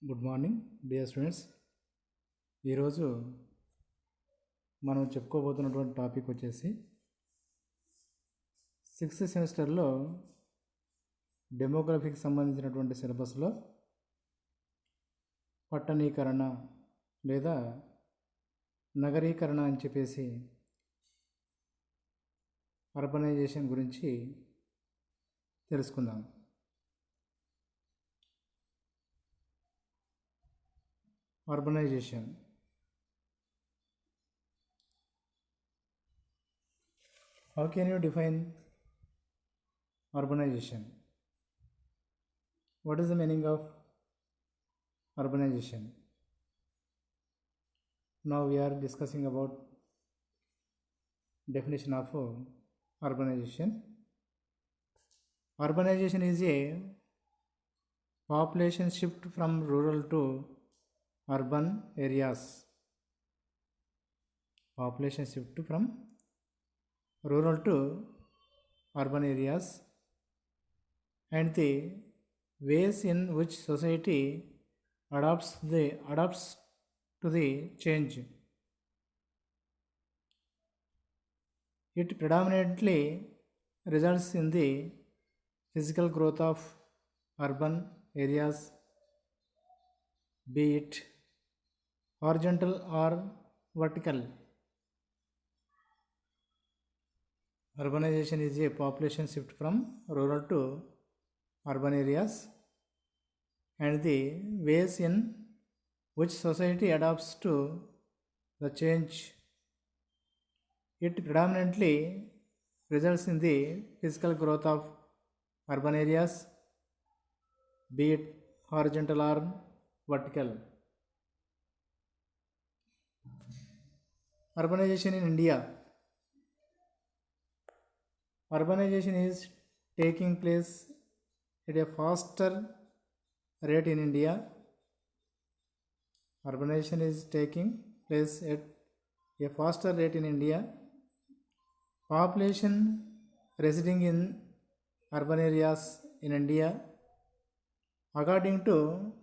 Good morning dear students. ఈరోజు మనం చెప్పుకోబోతున్నటువంటి topic వచ్చేసి 6th సెమిస్టర్లో డెమోగ్రఫీకి సంబంధించినటువంటి సిలబస్లో పట్టణీకరణ లేదా నగరీకరణ అని చెప్పేసి అర్బనైజేషన్ గురించి తెలుసుకుందాం. Urbanization. How can you define urbanization? What is the meaning of urbanization? Now we are discussing about definition of urbanization. Urbanization is a population shift from rural to urban areas. Population shift from rural to urban areas and the ways in which society adapts to the change. It predominantly results in the physical growth of urban areas, be it horizontal or vertical. Urbanization is a population shift from rural to urban areas and the ways in which society adapts to the change. It predominantly results in the physical growth of urban areas, be it horizontal or vertical. Urbanization in India. Urbanization is taking place at a faster rate in India. Urbanization is taking place at a faster rate in India. Population residing in urban areas in India, according to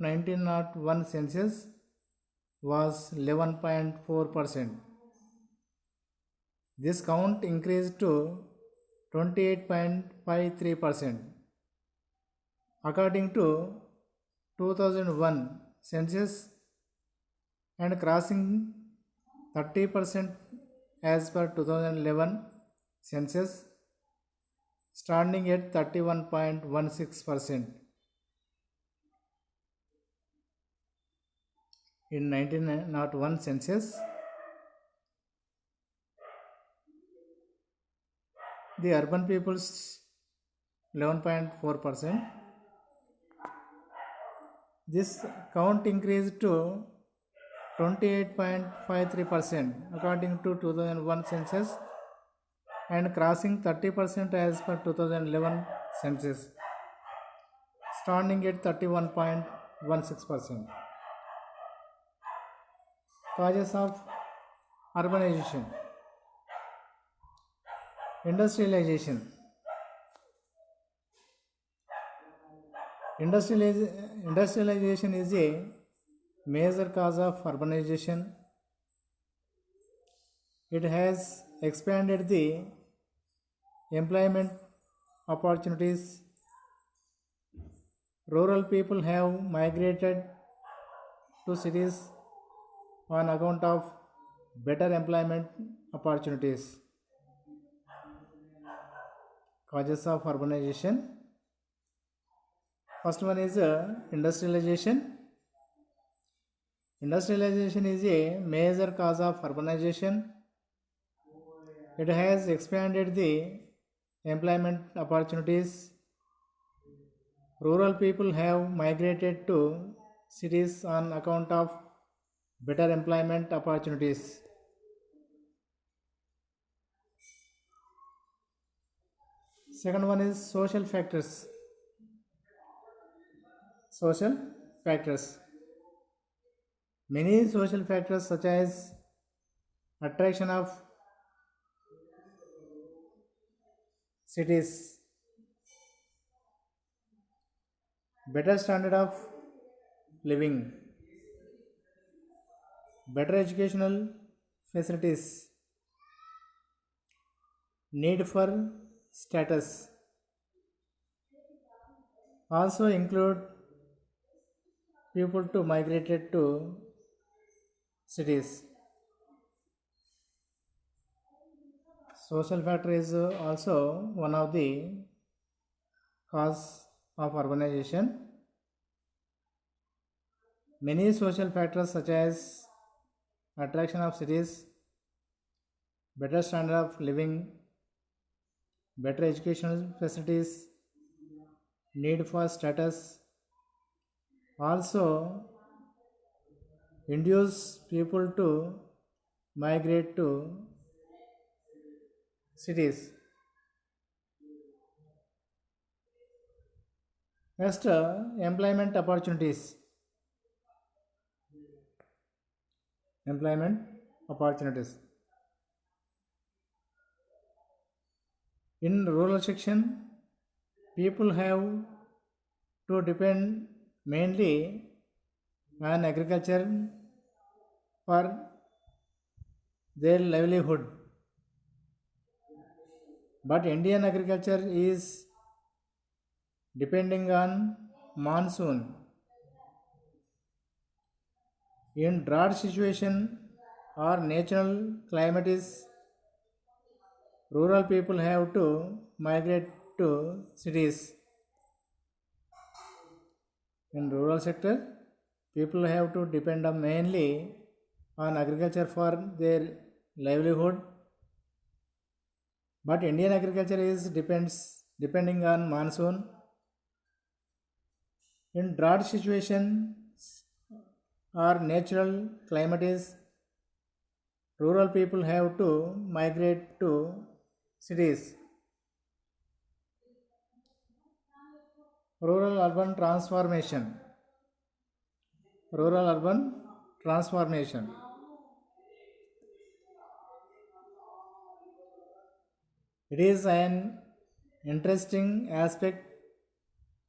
1901 census, was 11.4%. This count increased to 28.53% according to 2001 census and crossing 30% as per 2011 census, standing at 31.16%. In 1901 census, the urban people's 11.4%. This count increased to 28.53% according to 2001 census and crossing 30% as per 2011 census, standing at 31.16%. Causes of urbanization. Industrialization. Industrialization is a major cause of urbanization. It has expanded the employment opportunities. Rural people have migrated to cities on account of better employment opportunities. Causes of urbanization. First one is industrialization. Industrialization is a major cause of urbanization. It has expanded the employment opportunities. Rural people have migrated to cities on account of better employment opportunities. Second one is social factors. Social factors. Many social factors such as attraction of cities, better standard of living, better educational facilities, need for status, also include people to migrated to cities. Social factor is also one of the cause of urbanization. Many social factors such as attraction of cities, better standard of living, better educational facilities, need for status also induce people to migrate to cities. Next, employment opportunities. Employment opportunities. In rural section, people have to depend mainly on agriculture for their livelihood. But Indian agriculture is depending on monsoon. In drought situation or natural climate is rural people have to migrate to cities. In rural sector, people have to depend on mainly on agriculture for their livelihood. But Indian agriculture is depending on monsoon. In drought situation or natural climate is rural people have to migrate to cities. Rural urban transformation. Rural urban transformation. It is an interesting aspect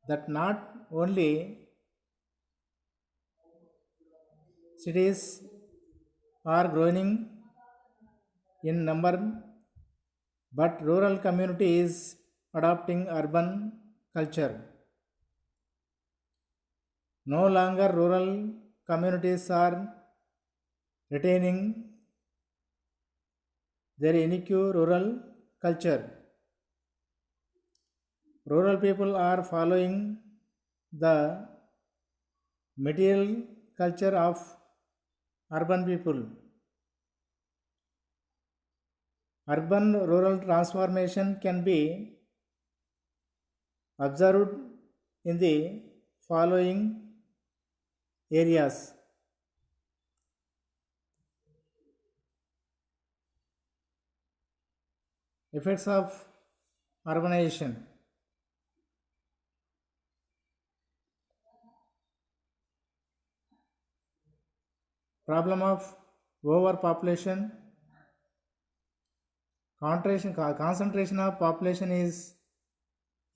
that not only cities are growing in number, but rural community is adopting urban culture. No longer rural communities are retaining their unique rural culture. Rural people are following the material culture of urban people. Urban rural transformation can be observed in the following areas. Effects of urbanization. Problem of overpopulation. Concentration of population is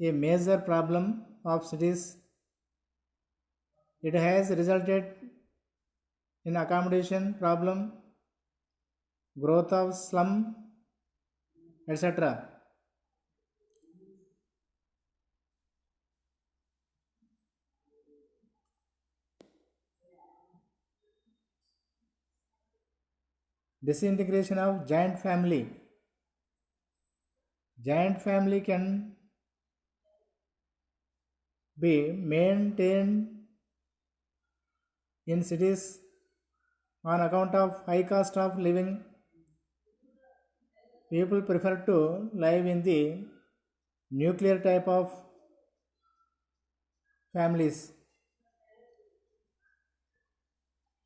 a major problem of cities. It has resulted in accommodation problem, growth of slum, etc. Disintegration of giant family. Giant family can be maintained in cities on account of high cost of living. People prefer to live in the nuclear type of families.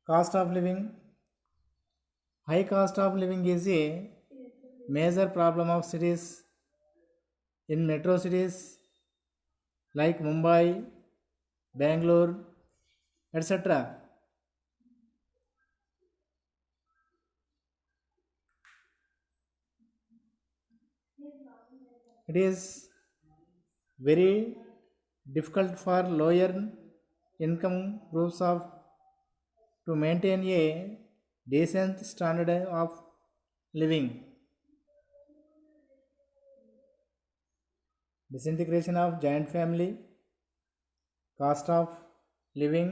Cost of living. High cost of living is a major problem of cities. In metro cities like Mumbai, Bangalore, etc. It is very difficult for lower income proofs of to maintain a decent standard of living. Disintegration of joint family, cost of living.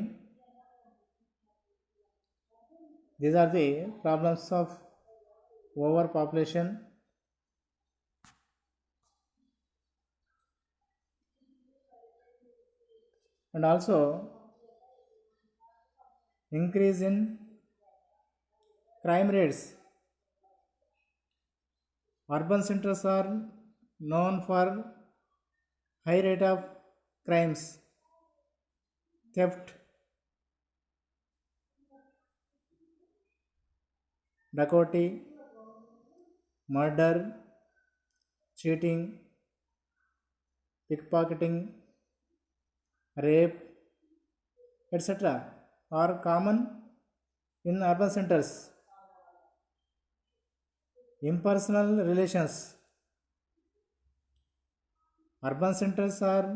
These are the problems of overpopulation. And also increase in crime rates. Urban centers are known for high rate of crimes, theft, dacoity, murder, cheating, pickpocketing, rape, etc. are common in urban centers. Impersonal relations. Urban centers are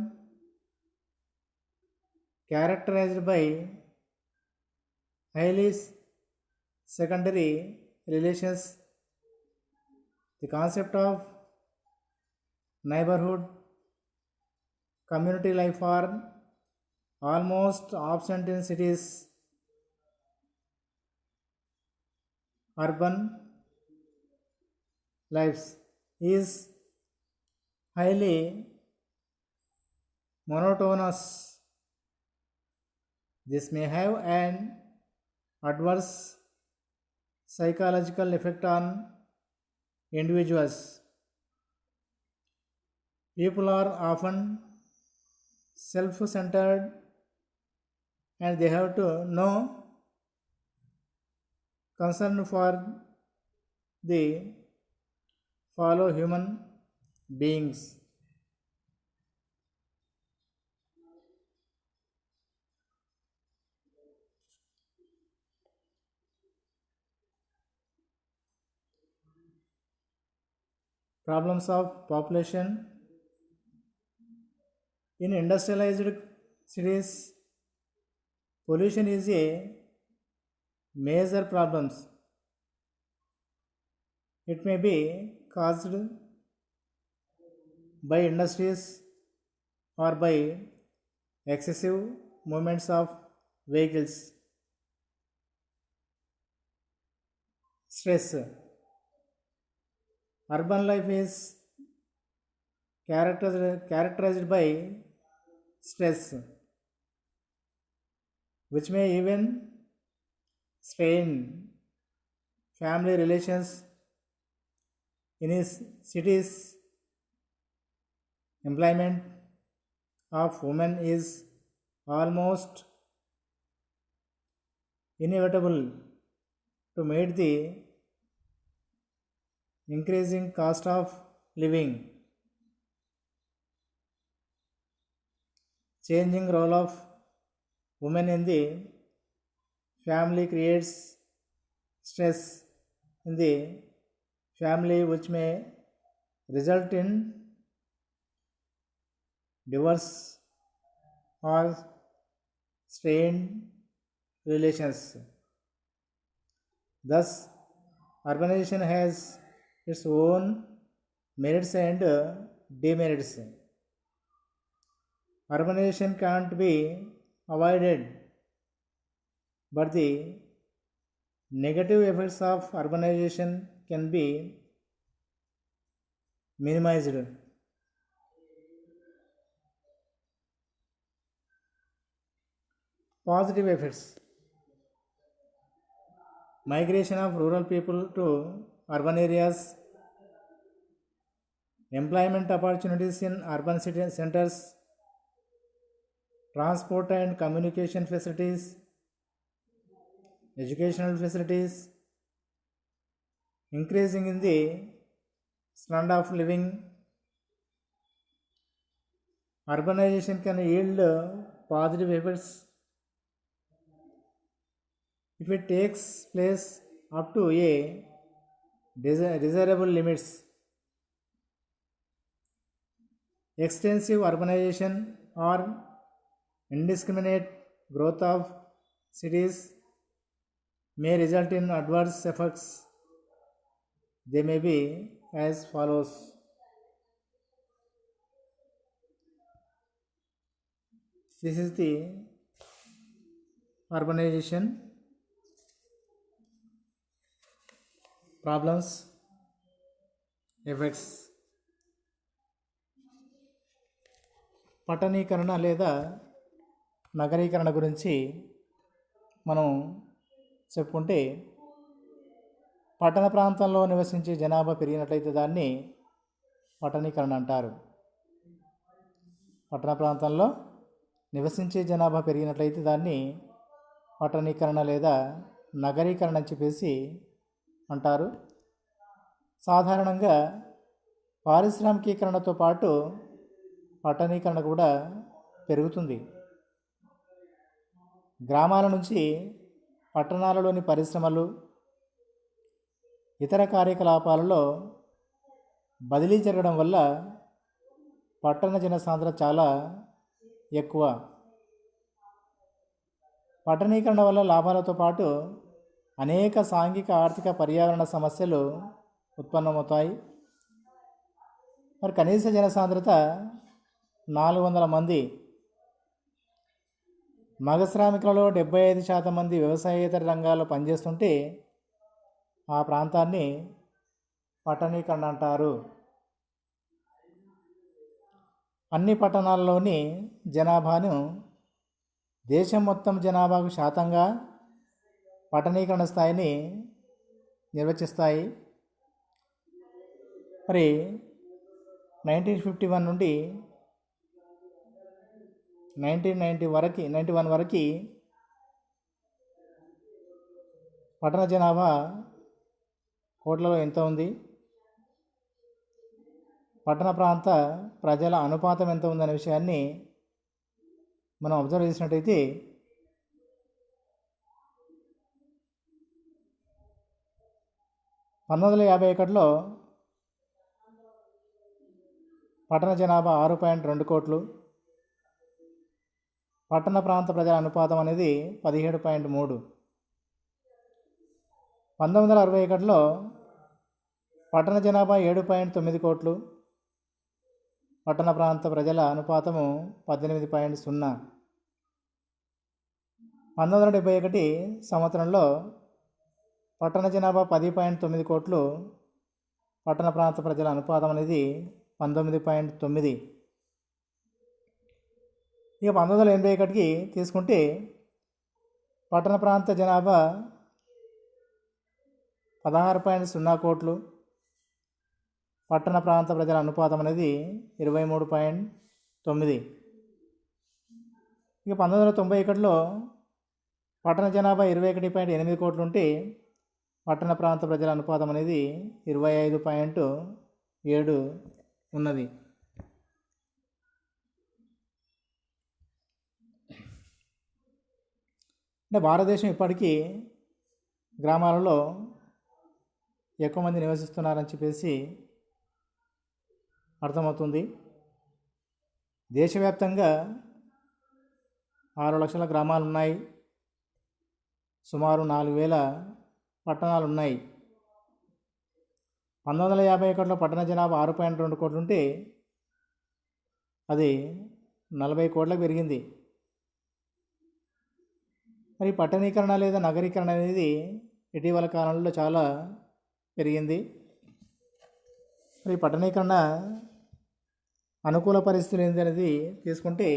characterized by highly secondary relations. The concept of neighborhood, community life are almost absent in cities. Urban lives is highly monotonous. This may have an adverse psychological effect on individuals. People are often self centered and they have to no concern for the fellow human beings. Problems of population in industrialized cities, pollution is a major problem. It may be caused by industries or by excessive movements of vehicles. Stress. Urban life is characterized by stress, which may even strain family relations in his cities. Employment of women is almost inevitable to meet the increasing cost of living. Changing role of women in the family creates stress in the family, which may result in divorce or strained relations. Thus, urbanization has its own merits and demerits. Urbanization can't be avoided, but the negative effects of urbanization can be minimized. Positive effects. Migration of rural people to urban areas, employment opportunities in urban city centers, transport and communication facilities, educational facilities, increasing in the standard of living. Urbanization can yield positive effects if it takes place up to a desirable limits. Extensive urbanization or indiscriminate growth of cities may result in adverse effects. They may be as follows. This is the urbanization problems, effects. పట్టణీకరణ లేదా నగరీకరణ గురించి మనం చెప్పుకుంటే, పట్టణ ప్రాంతంలో నివసించే జనాభా పెరిగినట్లయితే దాన్ని పట్టణీకరణ అంటారు. పట్టణ ప్రాంతంలో నివసించే జనాభా పెరిగినట్లయితే దాన్ని పట్టణీకరణ లేదా నగరీకరణ అని చెప్పేసి అంటారు. సాధారణంగా పారిశ్రామికీకరణతో పాటు పట్టణీకరణ కూడా పెరుగుతుంది. గ్రామాల నుంచి పట్టణాలలోని పరిశ్రమలు, ఇతర కార్యకలాపాలలో బదిలీ జరగడం వల్ల పట్టణ జనసాంద్రత చాలా ఎక్కువ. పట్టణీకరణ వల్ల లాభాలతో పాటు అనేక సాంఘిక, ఆర్థిక, పర్యావరణ సమస్యలు ఉత్పన్నమవుతాయి. మరి కనీస జనసాంద్రత 400 మంది, మగ శ్రామికులలో 75% మంది వ్యవసాయేతర రంగాల్లో పనిచేస్తుంటే ఆ ప్రాంతాన్ని పట్టణీకరణ అంటారు. అన్ని పట్టణాల్లోని జనాభాను దేశం మొత్తం జనాభాకు శాతంగా పట్టణీకరణ స్థాయిని నిర్వచిస్తాయి. మరి 1951 నుండి 1991 వరకు పట్టణ జనాభా కోట్లలో ఎంత ఉంది, పట్టణ ప్రాంత ప్రజల అనుపాతం ఎంత ఉందనే విషయాన్ని మనం అబ్జర్వ్ చేసినట్టయితే 1951లో పట్టణ జనాభా 6.2 కోట్లు, పట్టణ ప్రాంత ప్రజల అనుపాతం అనేది 17.3. 1961లో పట్టణ జనాభా 7.9 కోట్లు, పట్టణ ప్రాంత ప్రజల అనుపాతము 18.0. 1971 సంవత్సరంలో పట్టణ జనాభా 10.9 కోట్లు, పట్టణ ప్రాంత ప్రజల అనుపాతం అనేది 19.9. ఇక 1981కి తీసుకుంటే పట్టణ ప్రాంత జనాభా 16.0 కోట్లు, పట్టణ ప్రాంత ప్రజల అనుపాతం అనేది 23.9. ఇక 1991లో పట్టణ జనాభా 21.8 కోట్లు ఉంటే పట్టణ ప్రాంత ప్రజల అనుపాతం అనేది 25.7 ఉన్నది. అంటే భారతదేశం ఇప్పటికీ గ్రామాలలో ఎక్కువ మంది నివసిస్తున్నారని చెప్పేసి అర్థమవుతుంది. దేశవ్యాప్తంగా 6 లక్షల గ్రామాలు ఉన్నాయి, సుమారు 4,000 పట్టణాలు ఉన్నాయి. 1951లో పట్టణ జనాభా 6.2 కోట్లు ఉంటే అది 40 కోట్లకు పెరిగింది. మరి పట్టణీకరణ లేదా నగరీకరణ అనేది ఇటీవల కాలంలో చాలా పెరిగింది. మరి పట్టణీకరణ అనుకూల పరిస్థితులు ఏంటి అనేది తీసుకుంటే,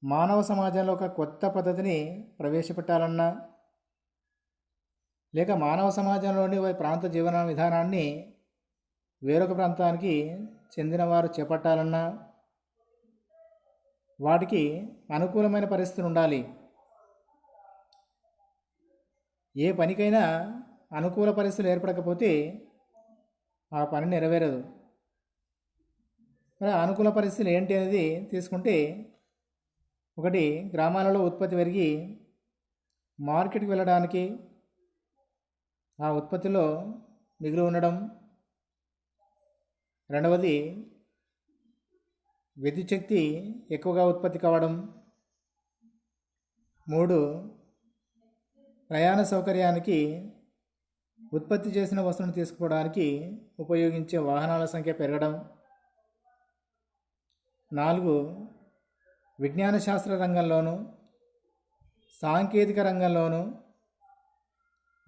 మానవ సమాజంలో ఒక కొత్త పద్ధతిని ప్రవేశపెట్టాలన్నా, లేక మానవ సమాజంలోని ప్రాంత జీవన విధానాన్ని వేరొక ప్రాంతానికి చెందిన వారు చేపట్టాలన్నా వాటికి అనుకూలమైన పరిస్థితులు ఉండాలి. ఏ పనికైనా అనుకూల పరిస్థితులు ఏర్పడకపోతే ఆ పని నెరవేరదు. మరి అనుకూల పరిస్థితులు ఏంటి అనేది తీసుకుంటే, ఒకటి, గ్రామాలలో ఉత్పత్తి పెరిగి మార్కెట్కి వెళ్ళడానికి ఆ ఉత్పత్తిలో మిగిలి ఉండడం. రెండవది, విద్యుత్ శక్తి ఎక్కువగా ఉత్పత్తి కావడం. 3. ప్రయాణ సౌకర్యానికి ఉత్పత్తి చేసిన వస్తువును తీసుకుపోవడానికి ఉపయోగించే వాహనాల సంఖ్య పెరగడం. 4. విజ్ఞాన శాస్త్ర రంగంలోనూ సాంకేతిక రంగంలోనూ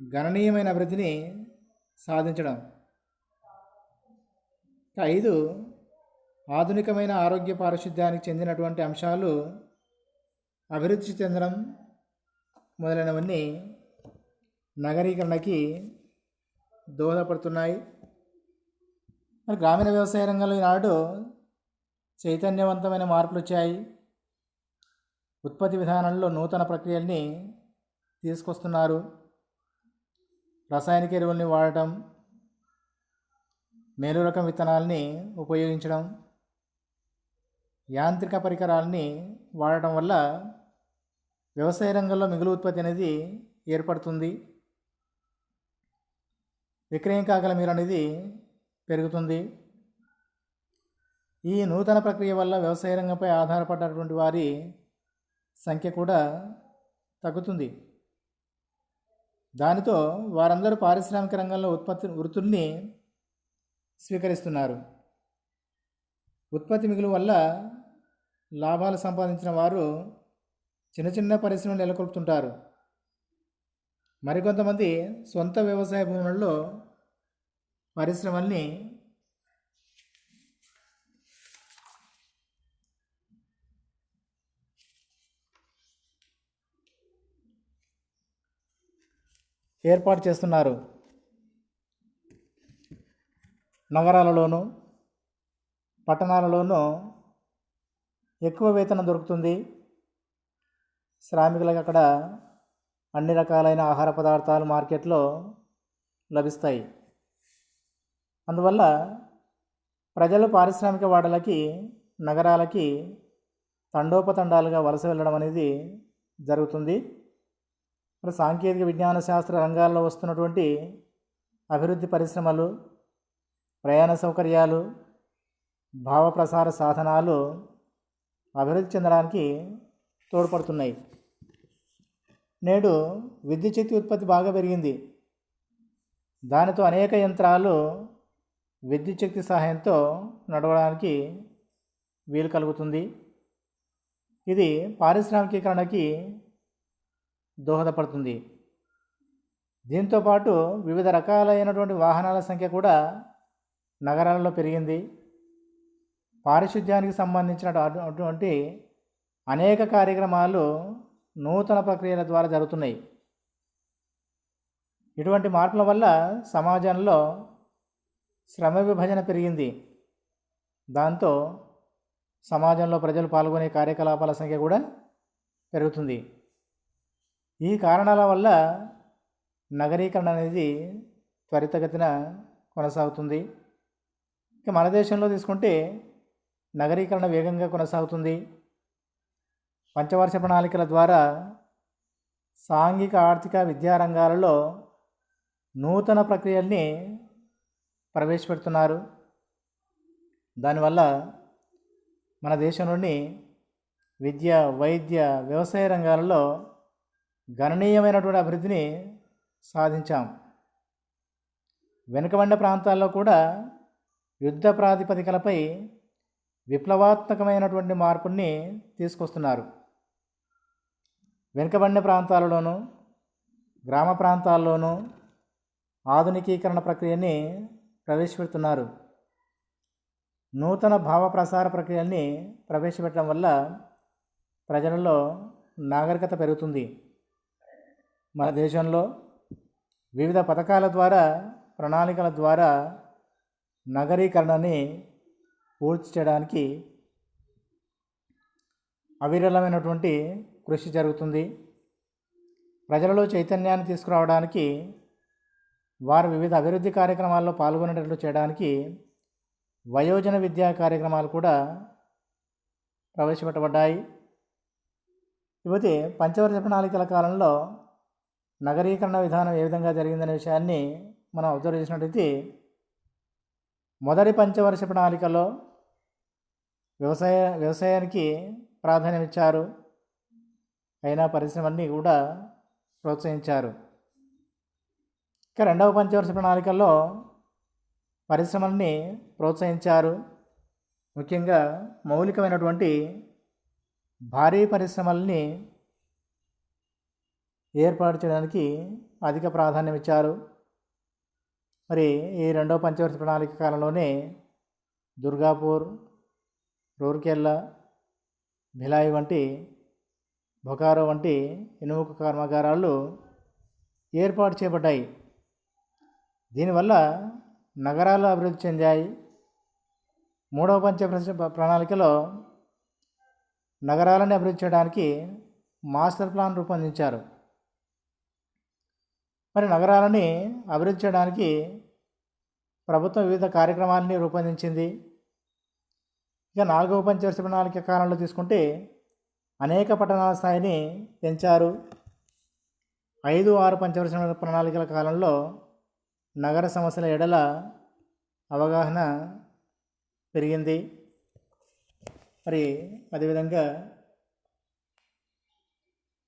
గణనీయమైన అభివృద్ధిని సాధించడం. 5. ఆధునికమైన ఆరోగ్య పారిశుద్ధ్యానికి చెందినటువంటి అంశాలు అభివృద్ధి చెందడం మొదలైనవన్నీ నగరీకరణకి దోహదపడుతున్నాయి. మరి గ్రామీణ వ్యవసాయ రంగంలో ఈనాడు చైతన్యవంతమైన మార్పులు వచ్చాయి. ఉత్పత్తి విధానంలో నూతన ప్రక్రియల్ని తీసుకొస్తున్నారు. రసాయనిక ఎరువుల్ని వాడటం, మేలు రకం విత్తనాలని ఉపయోగించడం, యాంత్రిక పరికరాలని వాడటం వల్ల వ్యవసాయ రంగంలో మిగులు ఉత్పత్తి అనేది ఏర్పడుతుంది. విక్రయం కాగల మీరు అనేది పెరుగుతుంది. ఈ నూతన ప్రక్రియ వల్ల వ్యవసాయ రంగంపై ఆధారపడినటువంటి వారి సంఖ్య కూడా తగ్గుతుంది. దానితో వారందరూ పారిశ్రామిక రంగంలో వృత్తుల్ని స్వీకరిస్తున్నారు. ఉత్పత్తి మిగులు వల్ల లాభాలు సంపాదించిన వారు చిన్న చిన్న పరిశ్రమలు నెలకొల్పుతుంటారు. మరికొంతమంది సొంత వ్యవసాయ భూములలో పరిశ్రమల్ని ఏర్పాటు చేస్తున్నారు. నగరాలలోనూ పట్టణాలలోనూ ఎక్కువ వేతనం దొరుకుతుంది. శ్రామికులకు అక్కడ అన్ని రకాలైన ఆహార పదార్థాలు మార్కెట్లో లభిస్తాయి. అందువల్ల ప్రజలు పారిశ్రామిక వాడలకి, నగరాలకి తండోపతండాలుగా వలస వెళ్ళడం అనేది జరుగుతుంది. మరి సాంకేతిక విజ్ఞాన శాస్త్ర రంగాల్లో వస్తున్నటువంటి అభివృద్ధి పరిశ్రమలు, ప్రయాణ సౌకర్యాలు, భావప్రసార సాధనాలు అభివృద్ధి చెందడానికి తోడ్పడుతున్నాయి. నేడు విద్యుత్ శక్తి ఉత్పత్తి బాగా పెరిగింది. దానితో అనేక యంత్రాలు విద్యుత్ శక్తి సహాయంతో నడవడానికి వీలు కలుగుతుంది. ఇది పారిశ్రామికీకరణకి దోహదపడుతుంది. దీంతోపాటు వివిధ రకాలైనటువంటి వాహనాల సంఖ్య కూడా నగరాలలో పెరిగింది. పారిశుద్ధ్యానికి సంబంధించినటువంటి అనేక కార్యక్రమాలు నూతన ప్రక్రియల ద్వారా జరుగుతున్నాయి. ఇటువంటి మార్పుల వల్ల సమాజంలో శ్రమ విభజన పెరిగింది. దాంతో సమాజంలో ప్రజలు పాల్గొనే కార్యకలాపాల సంఖ్య కూడా పెరుగుతుంది. ఈ కారణాల వల్ల నగరీకరణ అనేది త్వరితగతిన కొనసాగుతుంది. ఇక మన దేశంలో తీసుకుంటే నగరీకరణ వేగంగా కొనసాగుతుంది. పంచవర్ష ప్రణాళికల ద్వారా సాంఘిక, ఆర్థిక, విద్యా రంగాలలో నూతన ప్రక్రియల్ని ప్రవేశపెడుతున్నారు. దానివల్ల మన దేశంలోని విద్య, వైద్య, వ్యవసాయ రంగాలలో గణనీయమైనటువంటి అభివృద్ధిని సాధించాం. వెనుకబడిన ప్రాంతాల్లో కూడా యుద్ధ ప్రాతిపదికలపై విప్లవాత్మకమైనటువంటి మార్పుల్ని తీసుకొస్తున్నారు. వెనుకబడిన ప్రాంతాలలోనూ గ్రామ ప్రాంతాల్లోనూ ఆధునికీకరణ ప్రక్రియని ప్రవేశపెడుతున్నారు. నూతన భావ ప్రసార ప్రక్రియల్ని ప్రవేశపెట్టడం వల్ల ప్రజలలో నాగరికత పెరుగుతుంది. మన దేశంలో వివిధ పథకాల ద్వారా, ప్రణాళికల ద్వారా నగరీకరణని పూర్తి చేయడానికి అవిరళమైనటువంటి కృషి జరుగుతుంది. ప్రజలలో చైతన్యాన్ని తీసుకురావడానికి, వారు వివిధ అభివృద్ధి కార్యక్రమాల్లో పాల్గొనేటట్లు చేయడానికి వయోజన విద్యా కార్యక్రమాలు కూడా ప్రవేశపెట్టబడ్డాయి. ఇకపోతే పంచవర్ష ప్రణాళికల కాలంలో నగరీకరణ విధానం ఏ విధంగా జరిగిందనే విషయాన్ని మనం అబ్జర్వ్ చేసినట్లయితే, మొదటి పంచవర్ష ప్రణాళికలో వ్యవసాయానికి ప్రాధాన్యం ఇచ్చారు. అయినా పరిశ్రమల్ని కూడా ప్రోత్సహించారు. ఇక రెండవ పంచవర్ష ప్రణాళికల్లో పరిశ్రమల్ని ప్రోత్సహించారు. ముఖ్యంగా మౌలికమైనటువంటి భారీ పరిశ్రమల్ని ఏర్పాటు చేయడానికి అధిక ప్రాధాన్యం ఇచ్చారు. మరి ఈ రెండవ పంచవర్ష ప్రణాళిక కాలంలోనే దుర్గాపూర్, రూర్కెల్లా, భిలాయ్ వంటి, బొకారో వంటి ఇనుముక కర్మాగారాలు ఏర్పాటు చేయబడ్డాయి. దీనివల్ల నగరాలు అభివృద్ధి చెందాయి. మూడవ పంచవర్ష ప్రణాళికలో నగరాలను అభివృద్ధి చేయడానికి మాస్టర్ ప్లాన్ రూపొందించారు. మరి నగరాలని అభివృద్ధి చేయడానికి ప్రభుత్వం వివిధ కార్యక్రమాలని రూపొందించింది. ఇక నాలుగవ పంచవర్ష ప్రణాళిక కాలంలో తీసుకుంటే అనేక పట్టణాల స్థాయిని పెంచారు. 5-6 పంచవర్ష ప్రణాళికల కాలంలో నగర సమస్యల ఎడల అవగాహన పెరిగింది. మరి అదేవిధంగా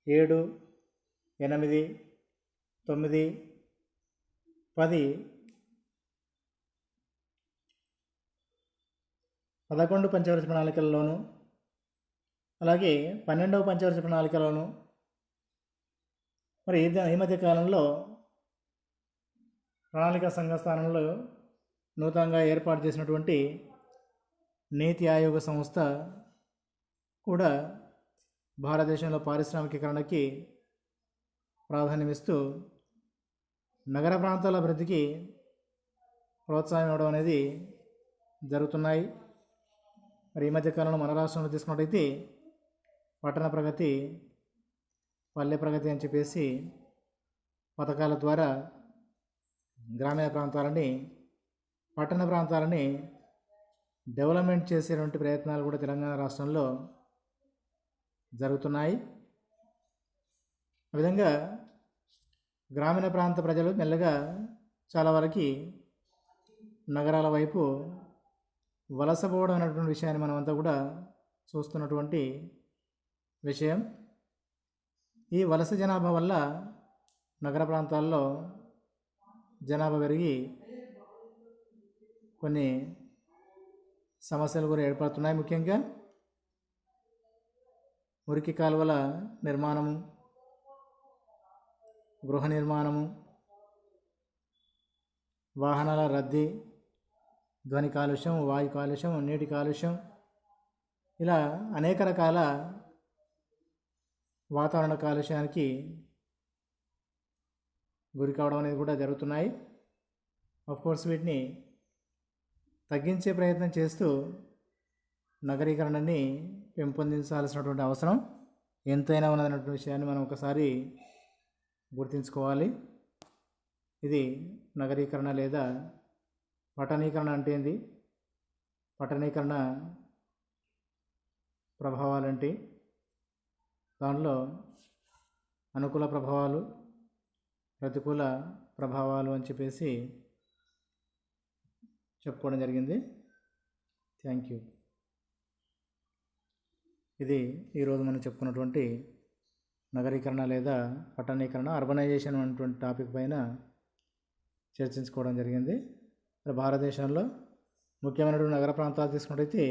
7, 8, 9, 10, 11 పంచవర్ష ప్రణాళికల్లోనూ అలాగే 12వ పంచవర్ష ప్రణాళికలోను మరి ఈ మధ్య కాలంలో ప్రణాళిక సంఘ స్థానంలో నూతనంగా ఏర్పాటు చేసినటువంటి నీతి ఆయోగ సంస్థ కూడా భారతదేశంలో పారిశ్రామికీకరణకి ప్రాధాన్యమిస్తూ నగర ప్రాంతాల అభివృద్ధికి ప్రోత్సాహం ఇవ్వడం అనేది జరుగుతున్నాయి. మరి ఈ మధ్య కాలంలో మన రాష్ట్రంలో తీసుకున్నట్టయితే పట్టణ ప్రగతి, పల్లె ప్రగతి అని చెప్పేసి పథకాల ద్వారా గ్రామీణ ప్రాంతాలని, పట్టణ ప్రాంతాలని డెవలప్మెంట్ చేసేటువంటి ప్రయత్నాలు కూడా తెలంగాణ రాష్ట్రంలో జరుగుతున్నాయి. ఆ విధంగా గ్రామీణ ప్రాంత ప్రజలు మెల్లగా చాలా వరకు నగరాల వైపు వలసపోవడం అనేటువంటి విషయాన్ని మనమంతా కూడా చూస్తున్నటువంటి విషయం. ఈ వలస జనాభా వల్ల నగర ప్రాంతాల్లో జనాభా పెరిగి కొన్ని సమస్యలు కూడా ఏర్పడుతున్నాయి. ముఖ్యంగా మురికి కాలువల నిర్మాణము, గృహ నిర్మాణము, వాహనాల రద్దీ, ధ్వని కాలుష్యం, వాయు కాలుష్యం, నీటి కాలుష్యం, ఇలా అనేక రకాల వాతావరణ కాలుష్యానికి గురి కావడం అనేది కూడా జరుగుతున్నాయి. కోర్స్ వీటిని తగ్గించే ప్రయత్నం చేస్తూ నగరీకరణని పెంపొందించాల్సినటువంటి అవసరం ఎంతైనా ఉన్నదన్నటువంటి విషయాన్ని మనం ఒకసారి గుర్తుంచుకోవాలి. ఇది నగరీకరణ లేదా పట్టణీకరణ అంటే ఏంది, పట్టణీకరణ ప్రభావాలంటే దానిలో అనుకూల ప్రభావాలు, ప్రతికూల ప్రభావాలు అని చెప్పేసి చెప్పుకోవడం జరిగింది. Thank you. ఇది ఈరోజు మనం చెప్పుకున్నటువంటి నగరీకరణ లేదా పట్టణీకరణ, అర్బనైజేషన్ అనేటువంటి టాపిక్ పైన చర్చించుకోవడం జరిగింది. భారతదేశంలో ముఖ్యమైనటువంటి నగర ప్రాంతాలు తీసుకున్నట్టయితే